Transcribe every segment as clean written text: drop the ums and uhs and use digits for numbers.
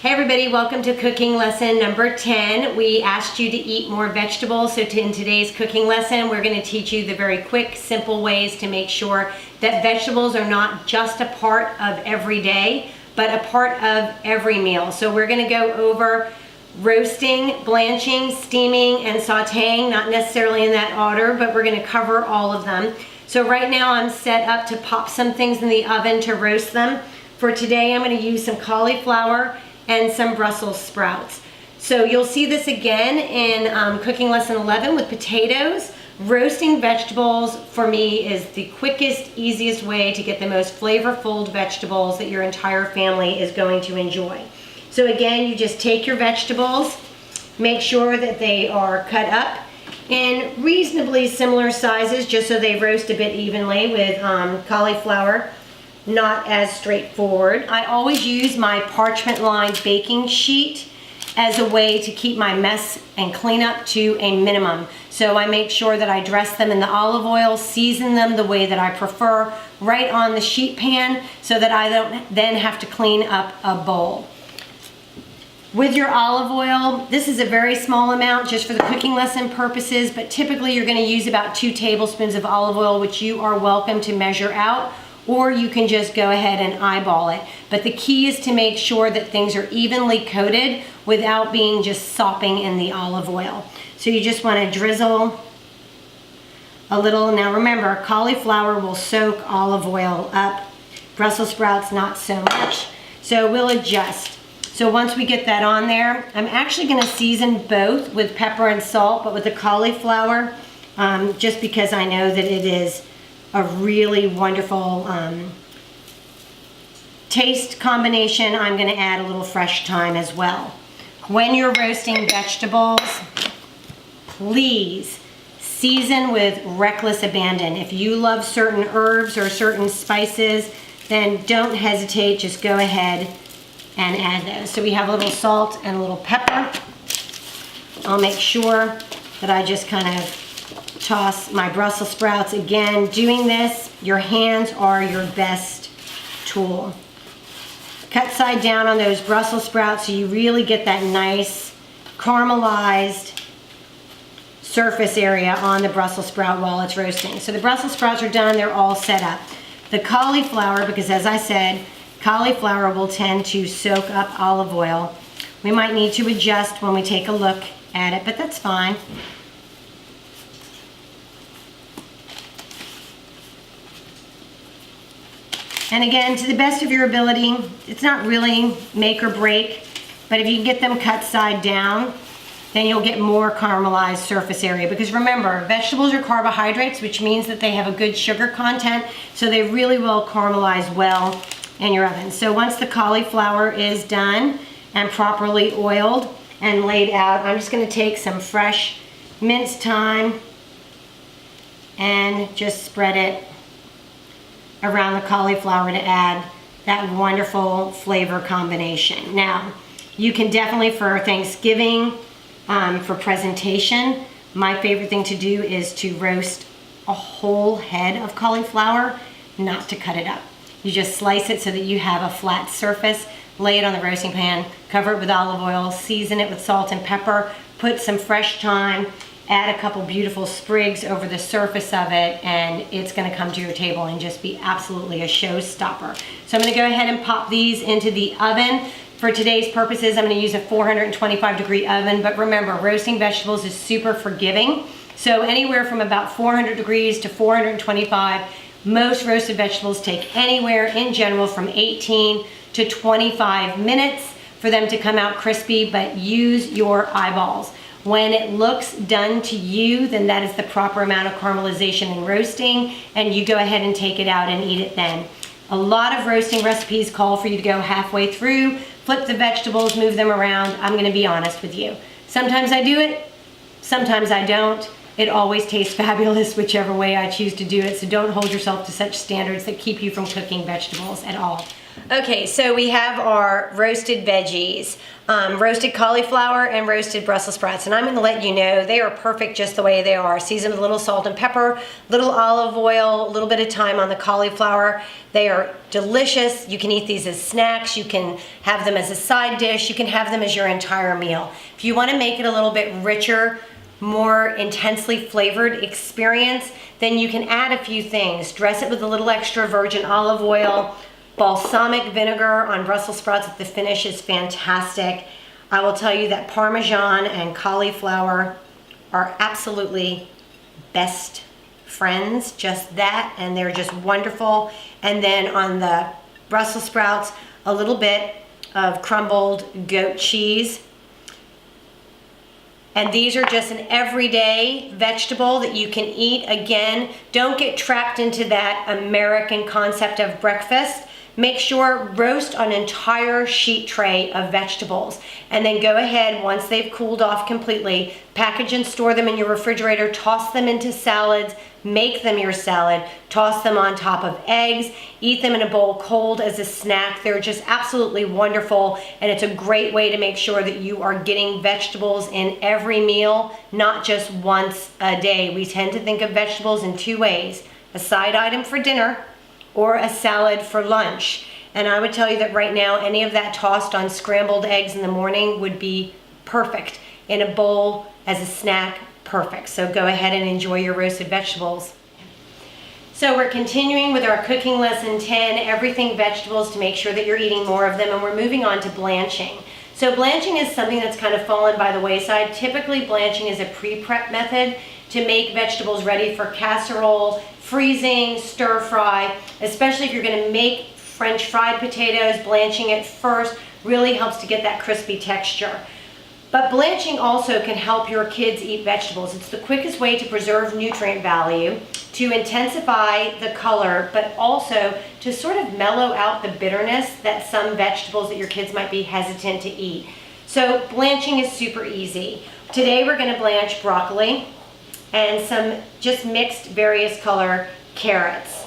Hey everybody, welcome to cooking lesson number 10. We asked you to eat more vegetables, so in today's cooking lesson, we're going to teach you the very quick, simple ways to make sure that vegetables are not just a part of every day, but a part of every meal. So we're going to go over roasting, blanching, steaming, and sauteing, not necessarily in that order, but we're going to cover all of them. So right now I'm set up to pop some things in the oven to roast them. For today, I'm going to use some cauliflower and some Brussels sprouts. So you'll see this again in cooking lesson 11 with potatoes. Roasting vegetables for me is the quickest, easiest way to get the most flavorful vegetables that your entire family is going to enjoy. So again, you just take your vegetables, make sure that they are cut up in reasonably similar sizes just so they roast a bit evenly. With cauliflower, not as straightforward. I always use my parchment lined baking sheet as a way to keep my mess and cleanup to a minimum. So I make sure that I dress them in the olive oil, season them the way that I prefer, right on the sheet pan, so that I don't then have to clean up a bowl. With your olive oil, this is a very small amount just for the cooking lesson purposes, but typically you're going to use about 2 tablespoons of olive oil, which you are welcome to measure out, or you can just go ahead and eyeball it. But the key is to make sure that things are evenly coated without being just sopping in the olive oil. So you just want to drizzle a little. Now remember, cauliflower will soak olive oil up. Brussels sprouts, not so much. So we'll adjust. So once we get that on there, I'm actually going to season both with pepper and salt, but with the cauliflower, just because I know that it is a really wonderful taste combination, I'm going to add a little fresh thyme as well. When you're roasting vegetables, please season with reckless abandon. If you love certain herbs or certain spices, then don't hesitate, just go ahead and add those. So we have a little salt and a little pepper. I'll make sure that I just kind of toss my Brussels sprouts. Again, doing this, your hands are your best tool. Cut side down on those Brussels sprouts so you really get that nice caramelized surface area on the Brussels sprout while it's roasting. So the Brussels sprouts are done, they're all set up. The cauliflower, because as I said, cauliflower will tend to soak up olive oil. We might need to adjust when we take a look at it, but that's fine. And again, to the best of your ability, it's not really make or break, but if you can get them cut side down, then you'll get more caramelized surface area. Because remember, vegetables are carbohydrates, which means that they have a good sugar content, so they really will caramelize well in your oven. So once the cauliflower is done and properly oiled and laid out, I'm just going to take some fresh minced thyme and just spread it around the cauliflower to add that wonderful flavor combination. Now, you can definitely, for Thanksgiving, for presentation, my favorite thing to do is to roast a whole head of cauliflower, not to cut it up. You just slice it so that you have a flat surface, lay it on the roasting pan, cover it with olive oil, season it with salt and pepper, put some fresh thyme, add a couple beautiful sprigs over the surface of it, and it's going to come to your table and just be absolutely a showstopper. So I'm going to go ahead and pop these into the oven. For today's purposes, I'm going to use a 425-degree oven, but remember, roasting vegetables is super forgiving. So anywhere from about 400 degrees to 425. Most roasted vegetables take anywhere in general from 18 to 25 minutes for them to come out crispy, but use your eyeballs. When it looks done to you, then that is the proper amount of caramelization and roasting, and you go ahead and take it out and eat it then. A lot of roasting recipes call for you to go halfway through, flip the vegetables, move them around. I'm going to be honest with you. Sometimes I do it, sometimes I don't. It always tastes fabulous whichever way I choose to do it, so don't hold yourself to such standards that keep you from cooking vegetables at all. Okay, so we have our roasted veggies, roasted cauliflower and roasted Brussels sprouts. And I'm gonna let you know they are perfect just the way they are. Seasoned with a little salt and pepper, little olive oil, a little bit of thyme on the cauliflower. They are delicious. You can eat these as snacks. You can have them as a side dish. You can have them as your entire meal. If you wanna make it a little bit richer, more intensely flavored experience, then you can add a few things. Dress it with a little extra virgin olive oil. Balsamic vinegar on Brussels sprouts at the finish is fantastic. I will tell you that Parmesan and cauliflower are absolutely best friends, just that, and they're just wonderful. And then on the Brussels sprouts, a little bit of crumbled goat cheese. And these are just an everyday vegetable that you can eat. Again, don't get trapped into that American concept of breakfast. Make sure roast an entire sheet tray of vegetables and then go ahead once they've cooled off completely, package and store them in your refrigerator, toss them into salads, make them your salad, toss them on top of eggs, eat them in a bowl cold as a snack. They're just absolutely wonderful, and it's a great way to make sure that you are getting vegetables in every meal, not just once a day. We tend to think of vegetables in two ways: a side item for dinner or a salad for lunch. And I would tell you that right now, any of that tossed on scrambled eggs in the morning would be perfect. In a bowl as a snack, perfect. So go ahead and enjoy your roasted vegetables. So we're continuing with our cooking lesson 10, everything vegetables, to make sure that you're eating more of them, and we're moving on to blanching. So blanching is something that's kind of fallen by the wayside. Typically, blanching is a pre-prep method to make vegetables ready for casserole, freezing, stir fry, especially if you're gonna make French fried potatoes. Blanching it first really helps to get that crispy texture. But blanching also can help your kids eat vegetables. It's the quickest way to preserve nutrient value, to intensify the color, but also to sort of mellow out the bitterness that some vegetables that your kids might be hesitant to eat. So blanching is super easy. Today we're gonna blanch broccoli and some just mixed various color carrots.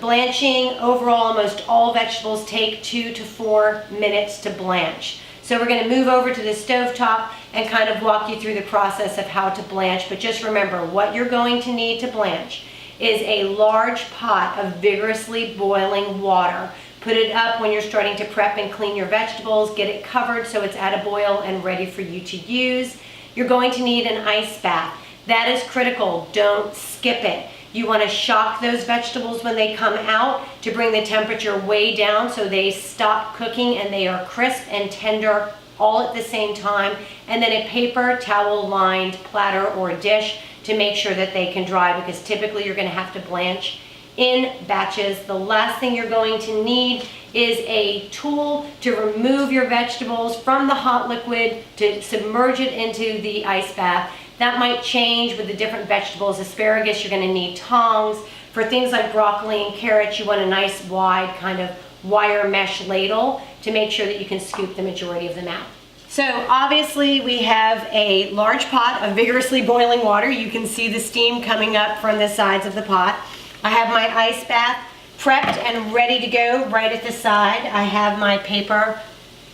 Blanching, overall, almost all vegetables take 2 to 4 minutes to blanch. So we're gonna move over to the stovetop and kind of walk you through the process of how to blanch. But just remember, what you're going to need to blanch is a large pot of vigorously boiling water. Put it up when you're starting to prep and clean your vegetables. Get it covered so it's at a boil and ready for you to use. You're going to need an ice bath. That is critical. Don't skip it. You want to shock those vegetables when they come out to bring the temperature way down so they stop cooking and they are crisp and tender all at the same time. And then a paper towel lined platter or dish to make sure that they can dry, because typically you're going to have to blanch in batches. The last thing you're going to need is a tool to remove your vegetables from the hot liquid, to submerge it into the ice bath. That might change with the different vegetables. Asparagus, you're going to need tongs. For things like broccoli and carrots, you want a nice wide kind of wire mesh ladle to make sure that you can scoop the majority of them out. So obviously we have a large pot of vigorously boiling water. You can see the steam coming up from the sides of the pot. I have my ice bath prepped and ready to go right at the side. I have my paper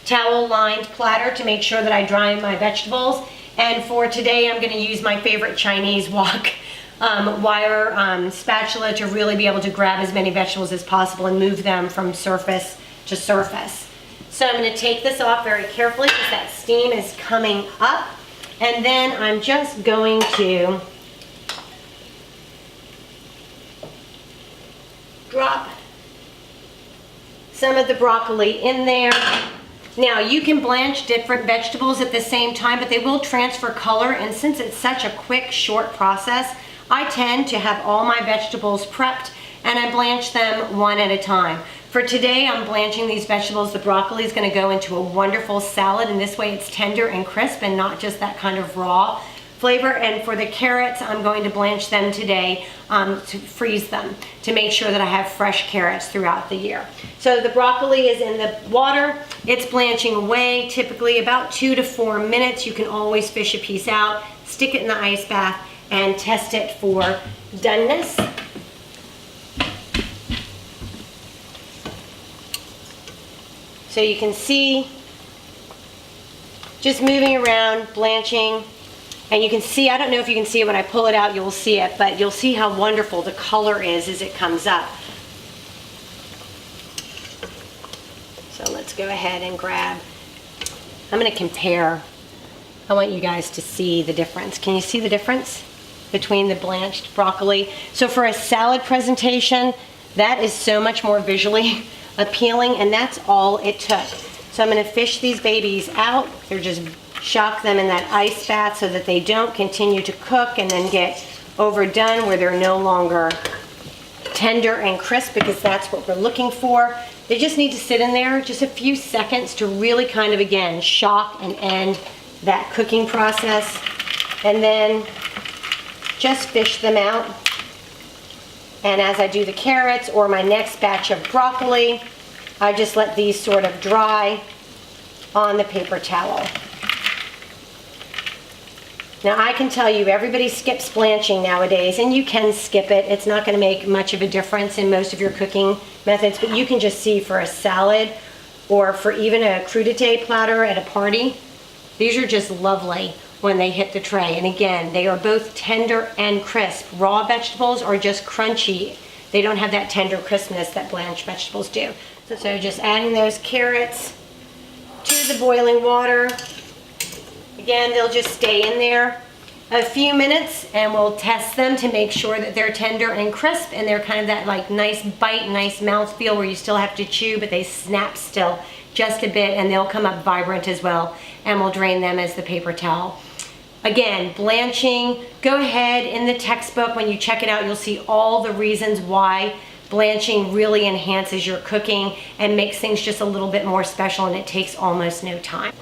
towel lined platter to make sure that I dry my vegetables. And for today, I'm going to use my favorite Chinese wok wire spatula to really be able to grab as many vegetables as possible and move them from surface to surface. So I'm going to take this off very carefully because that steam is coming up. And then I'm just going to drop some of the broccoli in there. Now, you can blanch different vegetables at the same time, but they will transfer color, and since it's such a quick, short process, I tend to have all my vegetables prepped and I blanch them one at a time. For today, I'm blanching these vegetables. The broccoli is going to go into a wonderful salad, and this way it's tender and crisp and not just that kind of raw flavor. And for the carrots, I'm going to blanch them today to freeze them to make sure that I have fresh carrots throughout the year. So the broccoli is in the water. It's blanching away, typically about 2 to 4 minutes. You can always fish a piece out, stick it in the ice bath, and test it for doneness. So you can see, just moving around, blanching, and you can see, I don't know if you can see it, when I pull it out you'll see it, but you'll see how wonderful the color is as it comes up. So let's go ahead and grab, I'm going to compare. I want you guys to see the difference. Can you see the difference between the blanched broccoli? So for a salad presentation, that is so much more visually appealing, and that's all it took. So I'm going to fish these babies out. They're just shock them in that ice bath so that they don't continue to cook and then get overdone where they're no longer tender and crisp, because that's what we're looking for. They just need to sit in there just a few seconds to really kind of, again, shock and end that cooking process, and then just fish them out. And as I do the carrots or my next batch of broccoli, I just let these sort of dry on the paper towel. Now I can tell you, everybody skips blanching nowadays, and you can skip it. It's not going to make much of a difference in most of your cooking methods, but you can just see for a salad or for even a crudité platter at a party, these are just lovely when they hit the tray. And again, they are both tender and crisp. Raw vegetables are just crunchy. They don't have that tender crispness that blanched vegetables do. So just adding those carrots to the boiling water. Again, they'll just stay in there a few minutes and we'll test them to make sure that they're tender and crisp and they're kind of that like nice bite, nice mouthfeel where you still have to chew, but they snap still just a bit, and they'll come up vibrant as well, and we'll drain them as the paper towel. Again, blanching, go ahead in the textbook, when you check it out, you'll see all the reasons why blanching really enhances your cooking and makes things just a little bit more special, and it takes almost no time.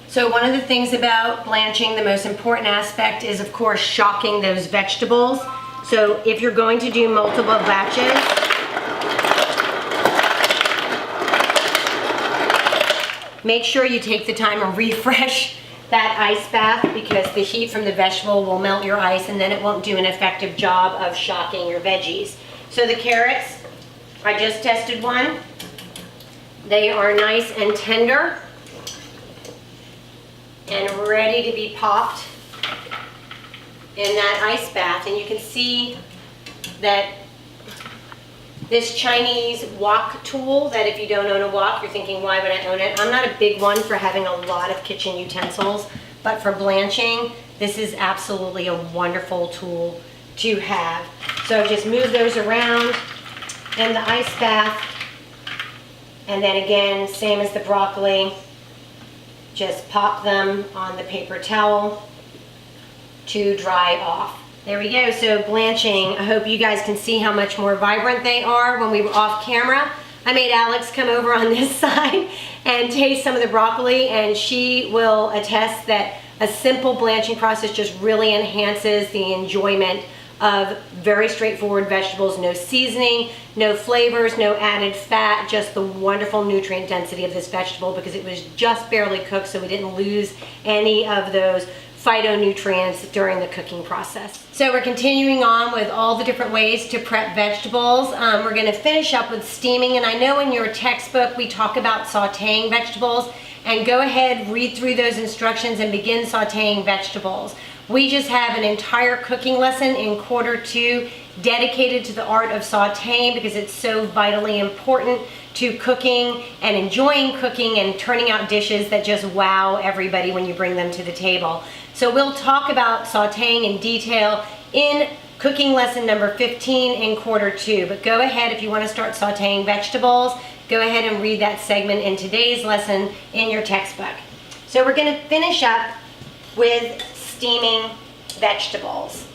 So one of the things about blanching, the most important aspect is, of course, shocking those vegetables. So if you're going to do multiple batches, make sure you take the time and refresh that ice bath, because the heat from the vegetable will melt your ice and then it won't do an effective job of shocking your veggies. So the carrots, I just tested one. They are nice and tender and ready to be popped in that ice bath. And you can see that this Chinese wok tool, that if you don't own a wok, you're thinking, why would I own it? I'm not a big one for having a lot of kitchen utensils, but for blanching, this is absolutely a wonderful tool to have. So just move those around in the ice bath, and then again, same as the broccoli, just pop them on the paper towel to dry off. There we go. So blanching, I hope you guys can see how much more vibrant they are. When we were off camera, I made Alex come over on this side and taste some of the broccoli, and she will attest that a simple blanching process just really enhances the enjoyment of very straightforward vegetables. No seasoning, no flavors, no added fat, just the wonderful nutrient density of this vegetable, because it was just barely cooked, so we didn't lose any of those phytonutrients during the cooking process. So we're continuing on with all the different ways to prep vegetables. We're going to finish up with steaming, and I know in your textbook we talk about sauteing vegetables, and go ahead, read through those instructions and begin sauteing vegetables. We just have an entire cooking lesson in quarter 2 dedicated to the art of sauteing, because it's so vitally important to cooking and enjoying cooking and turning out dishes that just wow everybody when you bring them to the table. So we'll talk about sauteing in detail in cooking lesson number 15 in quarter 2. But go ahead, if you want to start sauteing vegetables, go ahead and read that segment in today's lesson in your textbook. So we're going to finish up with steaming vegetables.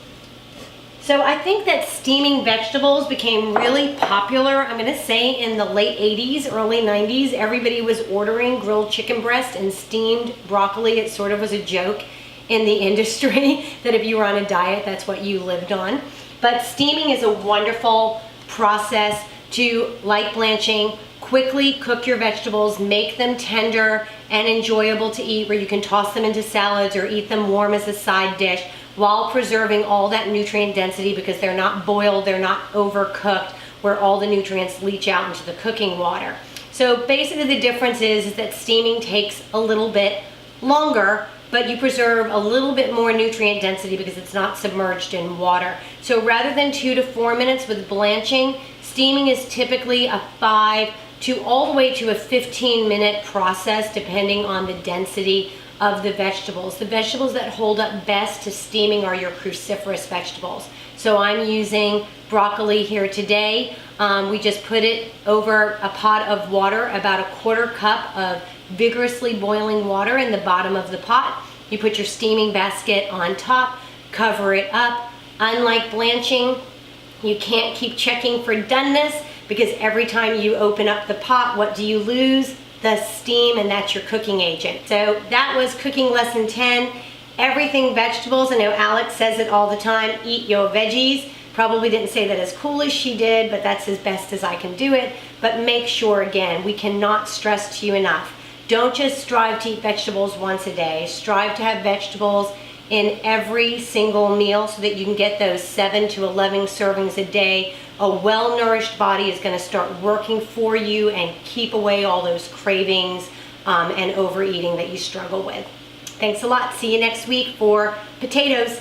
So I think that steaming vegetables became really popular, I'm going to say in the late 80s, early 90s. Everybody was ordering grilled chicken breast and steamed broccoli. It sort of was a joke in the industry that if you were on a diet, that's what you lived on. But steaming is a wonderful process to, like blanching, quickly cook your vegetables, make them tender and enjoyable to eat, where you can toss them into salads or eat them warm as a side dish, while preserving all that nutrient density, because they're not boiled, they're not overcooked, where all the nutrients leach out into the cooking water. So basically the difference is that steaming takes a little bit longer, but you preserve a little bit more nutrient density because it's not submerged in water. So rather than 2 to 4 minutes with blanching, steaming is typically a 5 to all the way to a 15-minute process depending on the density of the vegetables. The vegetables that hold up best to steaming are your cruciferous vegetables. So I'm using broccoli here today. We just put it over a pot of water, about a 1/4 cup of vigorously boiling water in the bottom of the pot. You put your steaming basket on top, cover it up. Unlike blanching, you can't keep checking for doneness because every time you open up the pot, what do you lose? The steam, and that's your cooking agent. So that was cooking lesson 10. Everything vegetables. I know Alex says it all the time, eat your veggies. Probably didn't say that as cool as she did, but that's as best as I can do it. But make sure, again, we cannot stress to you enough. Don't just strive to eat vegetables once a day. Strive to have vegetables in every single meal so that you can get those 7 to 11 servings a day. A well-nourished body is going to start working for you and keep away all those cravings and overeating that you struggle with. Thanks a lot. See you next week for potatoes.